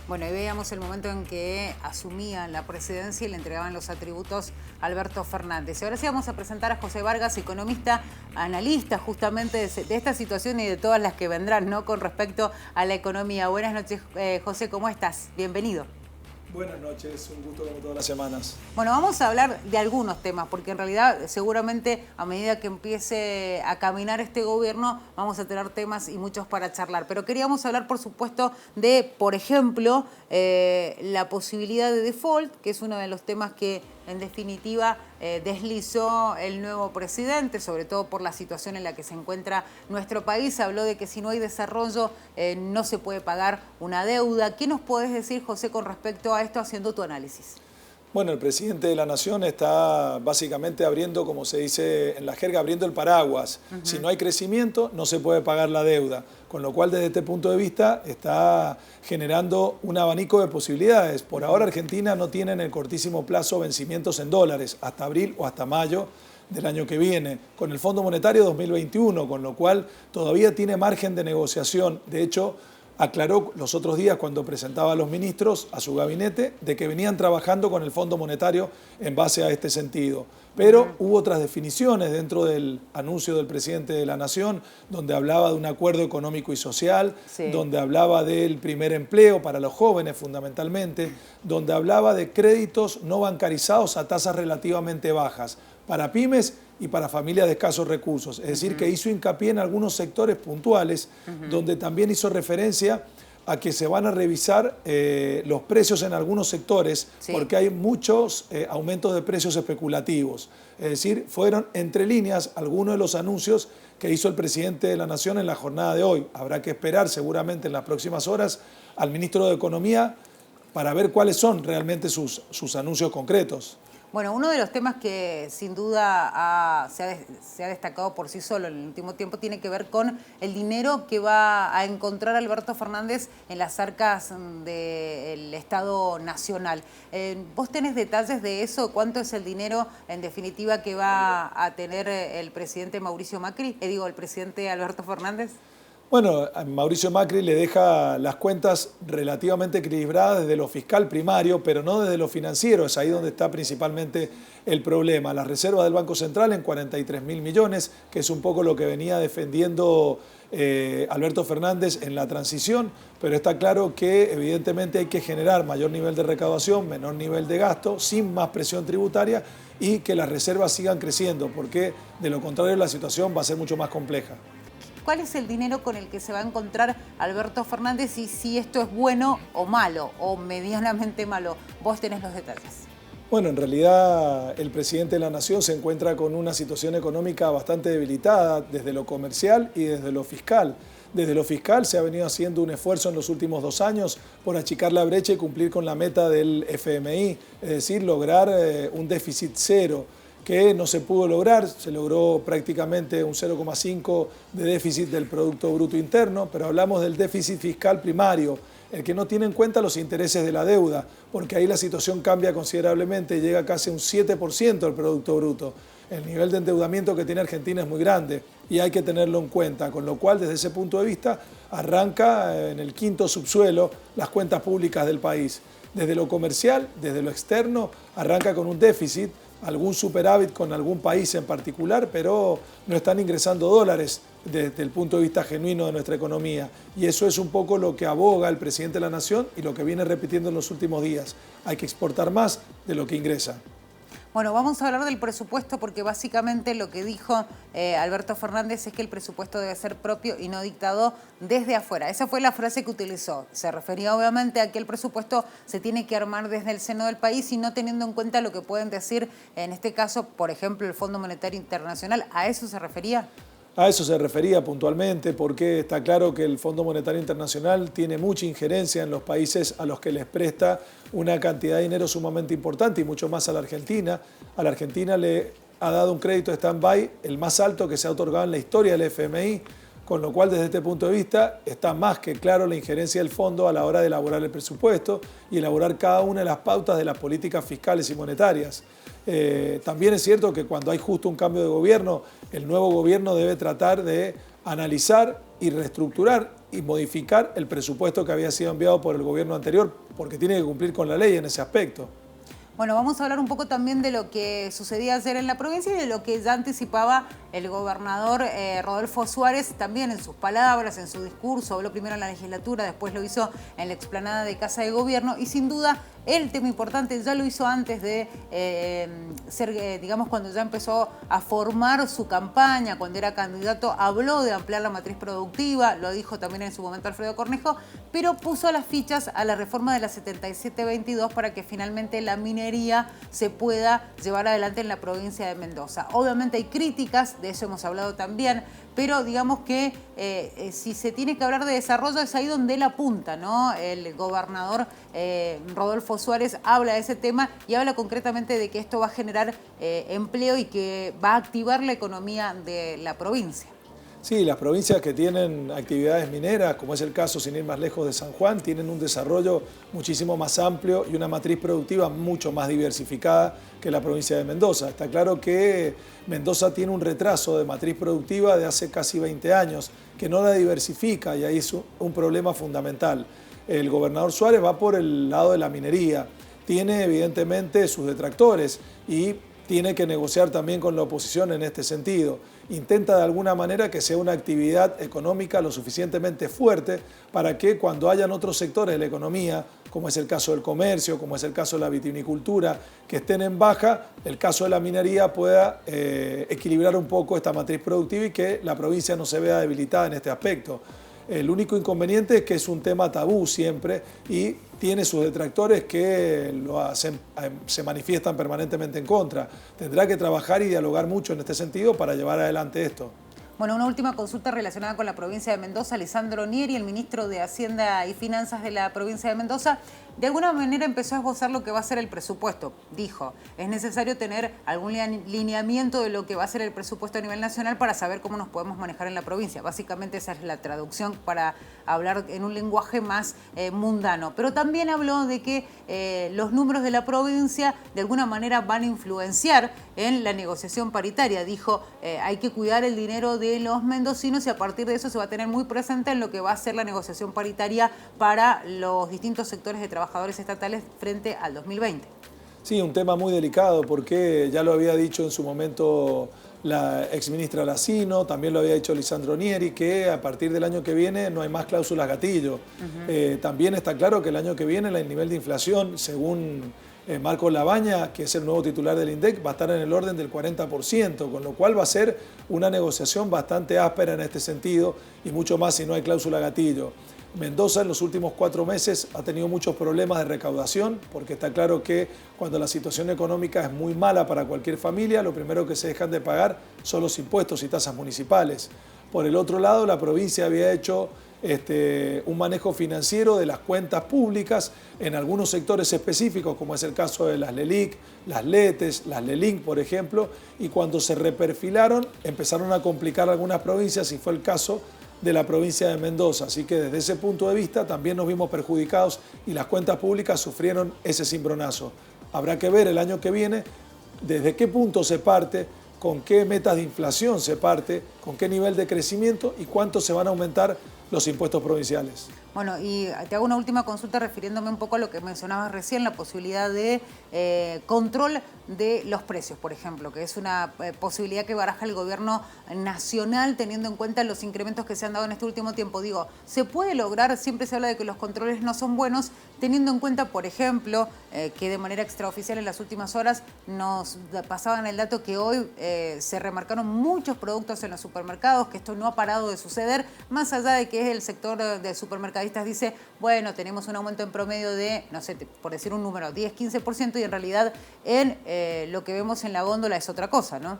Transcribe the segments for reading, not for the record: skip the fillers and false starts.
Bueno, ahí veíamos el momento en que asumían la presidencia y le entregaban los atributos a Alberto Fernández. Y ahora sí vamos a presentar a José Vargas, economista, analista justamente de esta situación y de todas las que vendrán, ¿no?, con respecto a la economía. Buenas noches, José, ¿cómo estás? Bienvenido. Buenas noches, un gusto como todas las semanas. Bueno, vamos a hablar de algunos temas, porque en realidad seguramente a medida que empiece a caminar este gobierno vamos a tener temas y muchos para charlar. Pero queríamos hablar, por supuesto, de, por ejemplo, la posibilidad de default, que es uno de los temas que en definitiva deslizó el nuevo presidente, sobre todo por la situación en la que se encuentra nuestro país. Habló de que si no hay desarrollo no se puede pagar una deuda. ¿Qué nos podés decir, José, con respecto a esto, haciendo tu análisis? Bueno, el presidente de la Nación está básicamente abriendo, como se dice en la jerga, abriendo el paraguas. Si no hay crecimiento, no se puede pagar la deuda. Con lo cual, desde este punto de vista, está generando un abanico de posibilidades. Por ahora, Argentina no tiene en el cortísimo plazo vencimientos en dólares, hasta abril o hasta mayo del año que viene, con el Fondo Monetario 2021, con lo cual todavía tiene margen de negociación. De hecho, aclaró los otros días cuando presentaba a los ministros, a su gabinete, de que venían trabajando con el Fondo Monetario en base a este sentido. Pero hubo otras definiciones dentro del anuncio del presidente de la Nación, donde hablaba de un acuerdo económico y social, donde hablaba del primer empleo para los jóvenes fundamentalmente, donde hablaba de créditos no bancarizados a tasas relativamente bajas para pymes y para familias de escasos recursos. Es decir, que hizo hincapié en algunos sectores puntuales, donde también hizo referencia a que se van a revisar los precios en algunos sectores, porque hay muchos aumentos de precios especulativos. Es decir, fueron entre líneas algunos de los anuncios que hizo el presidente de la Nación en la jornada de hoy. Habrá que esperar seguramente en las próximas horas al ministro de Economía para ver cuáles son realmente sus anuncios concretos. Bueno, uno de los temas que sin duda se ha destacado por sí solo en el último tiempo tiene que ver con el dinero que va a encontrar Alberto Fernández en las arcas del Estado Nacional. ¿Vos tenés detalles de eso? ¿Cuánto es el dinero en definitiva que va a tener el presidente Mauricio Macri? El presidente Alberto Fernández. Bueno, a Mauricio Macri le deja las cuentas relativamente equilibradas desde lo fiscal primario, pero no desde lo financiero. Es ahí donde está principalmente el problema. Las reservas del Banco Central en 43.000 millones, que es un poco lo que venía defendiendo Alberto Fernández en la transición, pero está claro que evidentemente hay que generar mayor nivel de recaudación, menor nivel de gasto, sin más presión tributaria y que las reservas sigan creciendo, porque de lo contrario la situación va a ser mucho más compleja. ¿Cuál es el dinero con el que se va a encontrar Alberto Fernández y si esto es bueno o malo o medianamente malo? Vos tenés los detalles. Bueno, en realidad el presidente de la Nación se encuentra con una situación económica bastante debilitada desde lo comercial y desde lo fiscal. Desde lo fiscal se ha venido haciendo un esfuerzo en los últimos 2 años por achicar la brecha y cumplir con la meta del FMI, es decir, lograr un déficit cero, que no se pudo lograr. Se logró prácticamente un 0,5 de déficit del Producto Bruto Interno, pero hablamos del déficit fiscal primario, el que no tiene en cuenta los intereses de la deuda, porque ahí la situación cambia considerablemente, llega casi a un 7% del Producto Bruto. El nivel de endeudamiento que tiene Argentina es muy grande y hay que tenerlo en cuenta, con lo cual desde ese punto de vista arranca en el quinto subsuelo las cuentas públicas del país. Desde lo comercial, desde lo externo, arranca con un déficit, algún superávit con algún país en particular, pero no están ingresando dólares desde el punto de vista genuino de nuestra economía. Y eso es un poco lo que aboga el presidente de la Nación y lo que viene repitiendo en los últimos días. Hay que exportar más de lo que ingresa. Bueno, vamos a hablar del presupuesto porque básicamente lo que dijo Alberto Fernández es que el presupuesto debe ser propio y no dictado desde afuera. Esa fue la frase que utilizó. Se refería obviamente a que el presupuesto se tiene que armar desde el seno del país y no teniendo en cuenta lo que pueden decir, en este caso, por ejemplo, el Fondo Monetario Internacional. ¿A eso se refería? A eso se refería puntualmente, porque está claro que el Fondo Monetario Internacional tiene mucha injerencia en los países a los que les presta una cantidad de dinero sumamente importante y mucho más a la Argentina. A la Argentina le ha dado un crédito de stand-by, el más alto que se ha otorgado en la historia del FMI, con lo cual desde este punto de vista está más que claro la injerencia del fondo a la hora de elaborar el presupuesto y elaborar cada una de las pautas de las políticas fiscales y monetarias. También es cierto que cuando hay justo un cambio de gobierno, el nuevo gobierno debe tratar de analizar y reestructurar y modificar el presupuesto que había sido enviado por el gobierno anterior, porque tiene que cumplir con la ley en ese aspecto. Bueno, vamos a hablar un poco también de lo que sucedía ayer en la provincia y de lo que ya anticipaba el gobernador Rodolfo Suárez, también en sus palabras, en su discurso. Habló primero en la legislatura, después lo hizo en la explanada de Casa de Gobierno y sin duda el tema importante ya lo hizo antes de ser, digamos, cuando ya empezó a formar su campaña, cuando era candidato, habló de ampliar la matriz productiva, lo dijo también en su momento Alfredo Cornejo, pero puso las fichas a la reforma de la 7722 para que finalmente la minería se pueda llevar adelante en la provincia de Mendoza. Obviamente hay críticas, de eso hemos hablado también, pero digamos que si se tiene que hablar de desarrollo es ahí donde él apunta, ¿no? El gobernador Rodolfo Suárez habla de ese tema y habla concretamente de que esto va a generar empleo y que va a activar la economía de la provincia. Sí, las provincias que tienen actividades mineras, como es el caso, sin ir más lejos, de San Juan, tienen un desarrollo muchísimo más amplio y una matriz productiva mucho más diversificada que la provincia de Mendoza. Está claro que Mendoza tiene un retraso de matriz productiva de hace casi 20 años, que no la diversifica y ahí es un problema fundamental. El gobernador Suárez va por el lado de la minería, tiene evidentemente sus detractores y tiene que negociar también con la oposición en este sentido. Intenta de alguna manera que sea una actividad económica lo suficientemente fuerte para que cuando hayan otros sectores de la economía, como es el caso del comercio, como es el caso de la vitivinicultura, que estén en baja, el caso de la minería pueda equilibrar un poco esta matriz productiva y que la provincia no se vea debilitada en este aspecto. El único inconveniente es que es un tema tabú siempre y tiene sus detractores que se manifiestan permanentemente en contra. Tendrá que trabajar y dialogar mucho en este sentido para llevar adelante esto. Bueno, una última consulta relacionada con la provincia de Mendoza. Lisandro Nieri, el ministro de Hacienda y Finanzas de la provincia de Mendoza, de alguna manera empezó a esbozar lo que va a ser el presupuesto. Dijo, es necesario tener algún lineamiento de lo que va a ser el presupuesto a nivel nacional para saber cómo nos podemos manejar en la provincia. Básicamente esa es la traducción para hablar en un lenguaje más mundano. Pero también habló de que los números de la provincia de alguna manera van a influenciar en la negociación paritaria. Dijo, hay que cuidar el dinero de los mendocinos y a partir de eso se va a tener muy presente en lo que va a ser la negociación paritaria para los distintos sectores de trabajadores estatales frente al 2020. Sí, un tema muy delicado porque ya lo había dicho en su momento la exministra Lacino, también lo había dicho Lisandro Nieri, que a partir del año que viene no hay más cláusulas gatillo. También está claro que el año que viene el nivel de inflación, según Marcos Labaña, que es el nuevo titular del INDEC, va a estar en el orden del 40%, con lo cual va a ser una negociación bastante áspera en este sentido y mucho más si no hay cláusula gatillo. Mendoza en los últimos 4 meses ha tenido muchos problemas de recaudación, porque está claro que cuando la situación económica es muy mala para cualquier familia, lo primero que se dejan de pagar son los impuestos y tasas municipales. Por el otro lado, la provincia había hecho un manejo financiero de las cuentas públicas en algunos sectores específicos, como es el caso de las LELIC, las LETES, las LELINC, por ejemplo, y cuando se reperfilaron empezaron a complicar algunas provincias y fue el caso de la provincia de Mendoza. Así que desde ese punto de vista también nos vimos perjudicados y las cuentas públicas sufrieron ese cimbronazo. Habrá que ver el año que viene desde qué punto se parte, con qué metas de inflación se parte, con qué nivel de crecimiento y cuánto se van a aumentar los impuestos provinciales. Bueno, y te hago una última consulta refiriéndome un poco a lo que mencionabas recién, la posibilidad de control de los precios, por ejemplo, que es una posibilidad que baraja el gobierno nacional teniendo en cuenta los incrementos que se han dado en este último tiempo. Digo, ¿se puede lograr? Siempre se habla de que los controles no son buenos, teniendo en cuenta, por ejemplo, que de manera extraoficial en las últimas horas nos pasaban el dato que hoy se remarcaron muchos productos en los supermercados, que esto no ha parado de suceder, más allá de que el sector de supermercadistas dice, bueno, tenemos un aumento en promedio de, no sé, por decir un número, 10-15%, y en realidad en lo que vemos en la góndola es otra cosa, ¿no?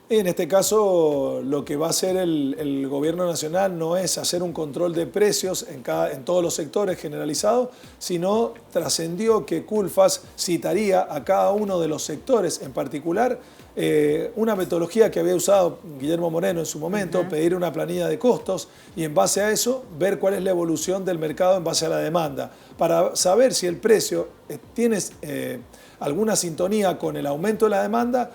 En este caso, lo que va a hacer el gobierno nacional no es hacer un control de precios en todos los sectores generalizado, sino trascendió que Culfas citaría a cada uno de los sectores en particular una metodología que había usado Guillermo Moreno en su momento, pedir una planilla de costos y en base a eso ver cuál es la evolución del mercado en base a la demanda, para saber si el precio tiene alguna sintonía con el aumento de la demanda.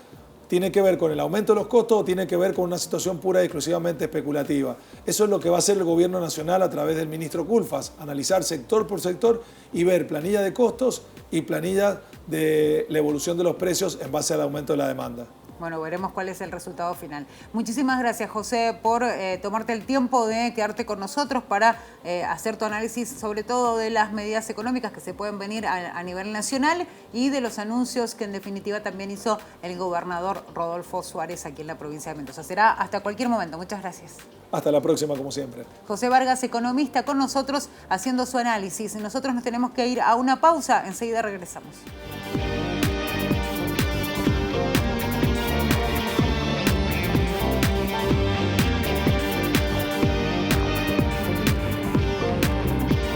tiene que ver con el aumento de los costos o tiene que ver con una situación pura y exclusivamente especulativa. Eso es lo que va a hacer el gobierno nacional a través del ministro Culfas, analizar sector por sector y ver planilla de costos y planilla de la evolución de los precios en base al aumento de la demanda. Bueno, veremos cuál es el resultado final. Muchísimas gracias, José, por tomarte el tiempo de quedarte con nosotros para hacer tu análisis, sobre todo de las medidas económicas que se pueden venir a nivel nacional y de los anuncios que en definitiva también hizo el gobernador Rodolfo Suárez aquí en la provincia de Mendoza. Será hasta cualquier momento. Muchas gracias. Hasta la próxima, como siempre. José Vargas, economista, con nosotros haciendo su análisis. Nosotros nos tenemos que ir a una pausa. Enseguida regresamos.